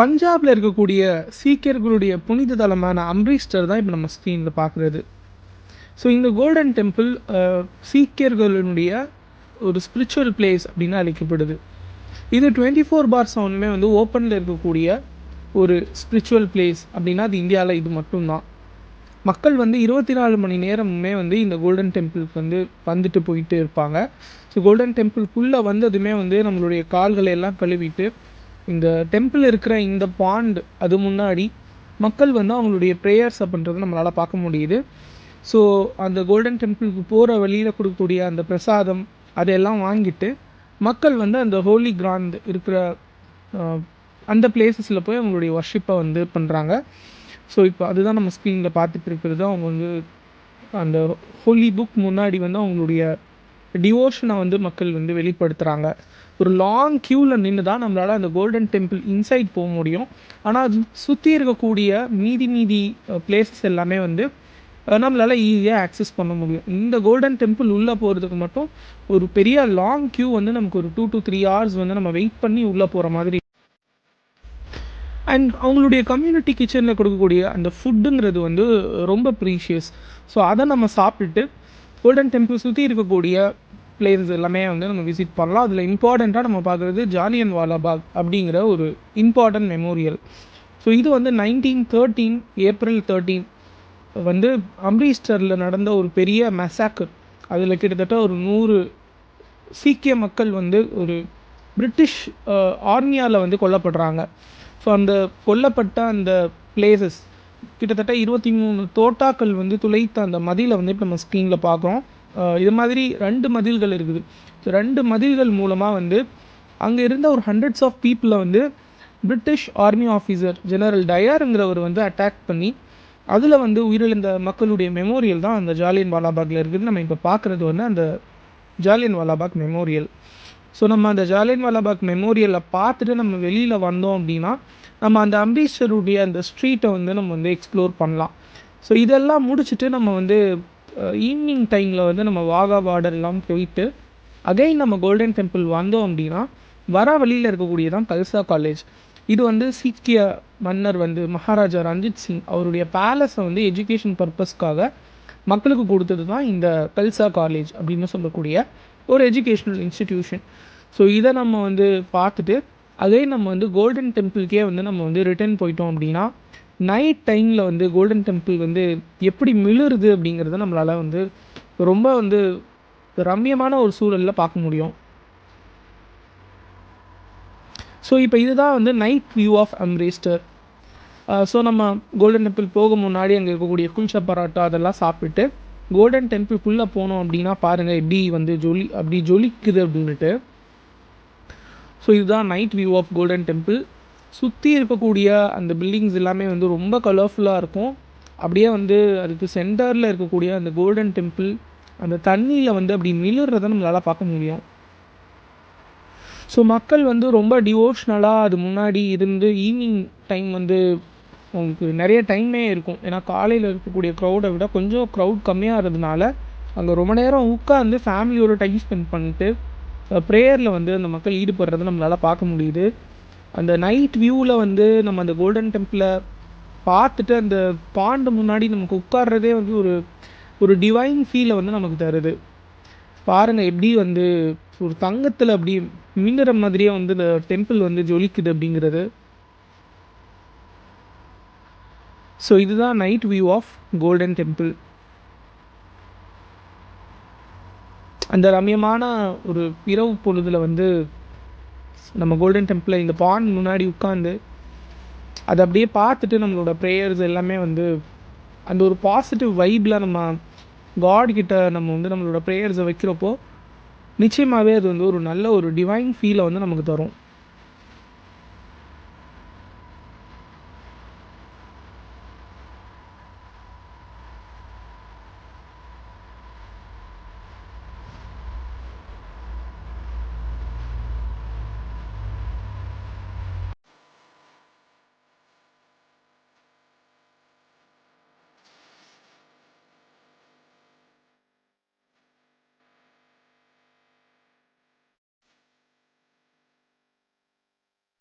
பஞ்சாபில் இருக்கக்கூடிய சீக்கியர்களுடைய புனித தலமான அம்ரிஸ்டர் தான் இப்போ நம்ம ஸ்க்ரீனில் பார்க்குறது. ஸோ இந்த கோல்டன் டெம்பிள் சீக்கியர்களுடைய ஒரு ஸ்பிரிச்சுவல் பிளேஸ் அப்படின்னு அழைக்கப்படுது. இது 24/7 வந்து ஓப்பனில் இருக்கக்கூடிய ஒரு ஸ்பிரிச்சுவல் பிளேஸ் அப்படின்னா அது இந்தியாவில் இது மட்டும்தான். மக்கள் வந்து 24 மணி நேரமுமே வந்து இந்த கோல்டன் டெம்பிளுக்கு வந்து வந்துட்டு போயிட்டு இருப்பாங்க. ஸோ கோல்டன் டெம்பிள்குள்ளே வந்ததுமே வந்து நம்மளுடைய கால்களை எல்லாம் கழுவிட்டு இந்த டெம்பிள் இருக்கிற இந்த பாண்ட் அது முன்னாடி மக்கள் வந்து அவங்களுடைய ப்ரேயர்ஸை பண்ணுறது நம்மளால் பார்க்க முடியுது. ஸோ அந்த கோல்டன் டெம்பிளுக்கு போகிற வழியில் கொடுக்கக்கூடிய அந்த பிரசாதம் அதையெல்லாம் வாங்கிட்டு மக்கள் வந்து அந்த ஹோலி கிராண்ட் இருக்கிற அந்த பிளேசஸில் போய் அவங்களுடைய வர்ஷிப்பை வந்து பண்ணுறாங்க. ஸோ இப்போ அதுதான் நம்ம ஸ்க்ரீனில் பார்த்துட்டு இருக்கிறது. அவங்க வந்து அந்த ஹோலி புக் முன்னாடி வந்து அவங்களுடைய டிவோஷனை வந்து மக்கள் வந்து வெளிப்படுத்துகிறாங்க. ஒரு லாங் க்யூவில் நின்று தான் நம்மளால் அந்த கோல்டன் டெம்பிள் இன்சைட் போக முடியும். ஆனால் அது சுற்றி இருக்கக்கூடிய மீதி பிளேசஸ் எல்லாமே வந்து நம்மளால் ஈஸியாக ஆக்சஸ் பண்ண முடியும். இந்த கோல்டன் டெம்பிள் உள்ளே போகிறதுக்கு மட்டும் ஒரு பெரிய லாங் க்யூ வந்து நமக்கு ஒரு 2 to 3 hours வந்து நம்ம வெயிட் பண்ணி உள்ளே போகிற மாதிரி. அண்ட் அவங்களுடைய கம்யூனிட்டி கிச்சனில் கொடுக்கக்கூடிய அந்த ஃபுட்டுங்கிறது வந்து ரொம்ப ப்ரீஷியஸ். ஸோ அதை நம்ம சாப்பிட்டுட்டு கோல்டன் டெம்பிள் சுற்றி இருக்கக்கூடிய பிளேசஸ் எல்லாமே வந்து நம்ம விசிட் பண்ணலாம். அதில் இம்பார்ட்டண்ட்டாக நம்ம பார்க்குறது ஜாலியன் வாலாபாக் அப்படிங்கிற ஒரு இம்பார்ட்டன்ட் மெமோரியல். ஸோ இது வந்து 1913 ஏப்ரல் 13 வந்து அம்ரிஸ்டரில் நடந்த ஒரு பெரிய மெசாக்கர். அதில் கிட்டத்தட்ட ஒரு 100 சீக்கிய மக்கள் வந்து ஒரு பிரிட்டிஷ் ஆர்மியால் வந்து கொல்லப்படுறாங்க. ஸோ அந்த கொல்லப்பட்ட அந்த பிளேசஸ் கிட்டத்தட்ட 23 தோட்டாக்கள் வந்து துளைத்த அந்த மதிலை வந்து இப்போ நம்ம ஸ்க்ரீனில் பார்க்குறோம். இது மாதிரி 2 மதில்கள் இருக்குது. ஸோ 2 மதில்கள் மூலமாக வந்து அங்கே இருந்த ஒரு ஹண்ட்ரட்ஸ் ஆஃப் பீப்புளை வந்து பிரிட்டிஷ் ஆர்மி ஆஃபீஸர் ஜெனரல் டயருங்கிறவர் வந்து அட்டாக் பண்ணி அதில் வந்து உயிரிழந்த மக்களுடைய மெமோரியல் தான் அந்த ஜாலியன் வாலாபாகில் இருக்குது. நம்ம இப்போ பார்க்குறது வந்து அந்த ஜாலியன் வாலாபாக் மெமோரியல். ஸோ நம்ம அந்த ஜாலியன் வாலாபாக் மெமோரியலை பார்த்துட்டு நம்ம வெளியில் வந்தோம் அப்படின்னா நம்ம அந்த அம்ரிஸ்டருடைய அந்த ஸ்ட்ரீட்டை வந்து நம்ம வந்து எக்ஸ்ப்ளோர் பண்ணலாம். ஸோ இதெல்லாம் முடிச்சுட்டு நம்ம வந்து ஈவினிங் டைமில் வந்து நம்ம வாகா பார்டர்லாம் போயிட்டு அகைன் நம்ம கோல்டன் டெம்பிள் வந்தோம் அப்படின்னா வர வழியில் இருக்கக்கூடியதான் கல்சா காலேஜ். இது வந்து சீக்கிய மன்னர் வந்து மகாராஜா ரஞ்சித் சிங் அவருடைய பேலஸை வந்து எஜுகேஷன் பர்பஸ்க்காக மக்களுக்கு கொடுத்தது தான் இந்த கல்சா காலேஜ் அப்படின்னு சொல்லக்கூடிய ஒரு எஜுகேஷ்னல் இன்ஸ்டிடியூஷன். ஸோ இதை நம்ம வந்து பார்த்துட்டு அதே நம்ம வந்து கோல்டன் டெம்பிள்கே வந்து நம்ம வந்து ரிட்டர்ன் போயிட்டோம் அப்படின்னா நைட் டைமில் வந்து கோல்டன் டெம்பிள் வந்து எப்படி மிளுருது அப்படிங்கிறத நம்மளால் வந்து ரொம்ப வந்து ரம்மியமான ஒரு சூழலில் பார்க்க முடியும். ஸோ இப்போ இதுதான் வந்து night view of Amritsar. So நம்ம கோல்டன் டெம்பிள் போக முன்னாடி அங்கே இருக்கக்கூடிய குல்ச்சா பரோட்டா அதெல்லாம் சாப்பிட்டு கோல்டன் டெம்பிள்குள்ளே போனோம் அப்படின்னா பாருங்கள் எப்படி வந்து அப்படி ஜொலிக்குது அப்படின்ட்டு. ஸோ இதுதான் night view of Golden Temple. சுற்றி இருக்கக்கூடிய அந்த பில்டிங்ஸ் எல்லாமே வந்து ரொம்ப கலர்ஃபுல்லாக இருக்கும். அப்படியே வந்து அதுக்கு சென்டரில் இருக்கக்கூடிய அந்த கோல்டன் டெம்பிள் அந்த தண்ணியில் வந்து அப்படி மிளறதை நம்மளால் பார்க்க முடியும். ஸோ மக்கள் வந்து ரொம்ப டிவோஷ்னலாக அது முன்னாடி இருந்து ஈவினிங் டைம் வந்து உங்களுக்கு நிறைய டைமே இருக்கும். ஏன்னா காலையில் இருக்கக்கூடிய க்ரௌடை விட கொஞ்சம் க்ரௌட் கம்மியாகிறதுனால அங்கே ரொம்ப நேரம் உட்காந்து ஃபேமிலியோட டைம் ஸ்பெண்ட் பண்ணிட்டு ப்ரேயரில் வந்து அந்த மக்கள் ஈடுபடுறதை நம்மளால் பார்க்க முடியுது. அந்த நைட் வியூவில் வந்து நம்ம அந்த கோல்டன் டெம்பிளை பார்த்துட்டு அந்த பாண்டு முன்னாடி நமக்கு உட்கார்றதே வந்து ஒரு டிவைன் ஃபீலை வந்து நமக்கு தருது. பாருங்கள் எப்படி வந்து ஒரு தங்கத்தில் அப்படி மின்னுற மாதிரியே வந்து இந்த டெம்பிள் வந்து ஜொலிக்குது அப்படிங்கிறது. ஸோ இதுதான் night view of Golden Temple. அந்த ரம்யமான ஒரு இரவு பொழுதில் வந்து நம்ம கோல்டன் டெம்பிளில் இந்த பாண்ட் முன்னாடி உட்காந்து அதை அப்படியே பார்த்துட்டு நம்மளோட ப்ரேயர்ஸ் எல்லாமே வந்து அந்த ஒரு பாசிட்டிவ் வைப்பில் நம்ம காட்கிட்ட நம்ம வந்து நம்மளோட ப்ரேயர்ஸை வைக்கிறப்போ நிச்சயமாகவே அது வந்து ஒரு நல்ல ஒரு டிவைன் ஃபீலை வந்து நமக்கு தரும்.